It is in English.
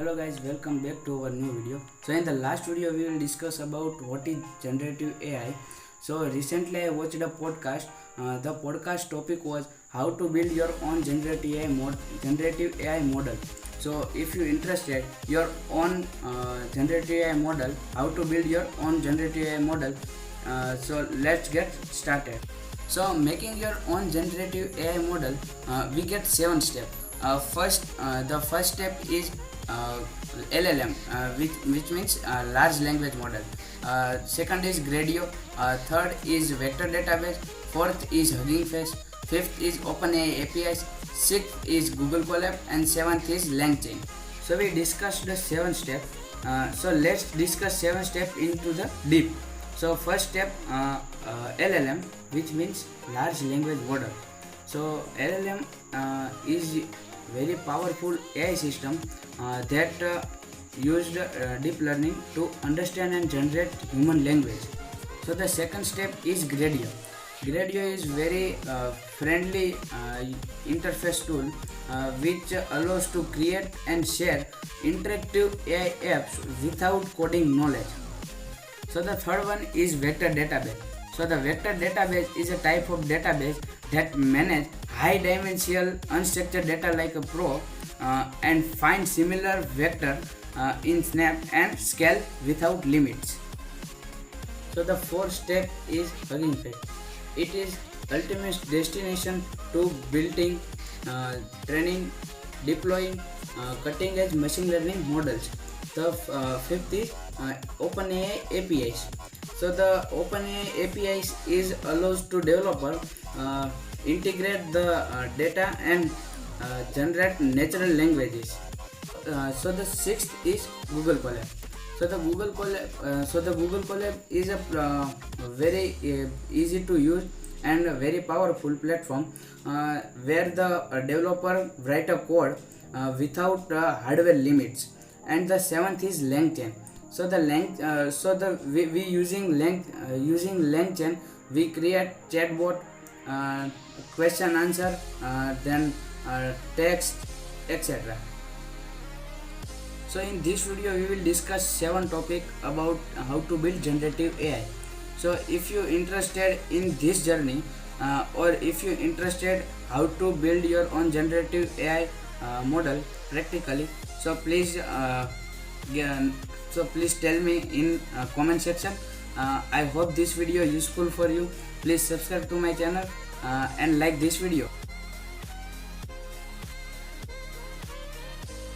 Hello guys, welcome back to our new video. So in the last video we will discuss about what is generative AI. So recently I watched a podcast. The podcast topic was how to build your own generative AI model. So if you interested your own generative AI model, how to build your own generative AI model, so let's get started. So making your own generative AI model, we get 7 steps. The first step is LLM, which means large language model. Second is Gradio. Third is vector database. Fourth is Hugging Face. Fifth is OpenAI APIs. Sixth is Google Colab, and seventh is LangChain. So we discussed the 7 steps. So let's discuss 7 steps into the deep. So first step, LLM, which means large language model. So LLM is very powerful AI system that used deep learning to understand and generate human language. So the second step is Gradio. Gradio is very friendly interface tool which allows to create and share interactive AI apps without coding knowledge. So the third one is vector database. So the vector database is a type of database that manage high dimensional unstructured data like a pro and find similar vector in snap and scale without limits. So the fourth step is Hugging Face. It is ultimate destination to building, training, deploying cutting edge machine learning models. The fifth is OpenAI APIs. So the OpenAI APIs is allows to developer integrate the data and generate natural languages. So the sixth is Google Colab. So the Google Colab is a very easy to use and a very powerful platform where the developer write a code without hardware limits. And the seventh is LangChain. So we using LangChain, we create chatbot, question answer, then text, etc. So in this video we will discuss 7 topics about how to build generative AI. So if you interested in this journey or if you interested how to build your own generative AI model practically, so please tell me in comment section. I hope this video is useful for you. Please subscribe to my channel and like this video.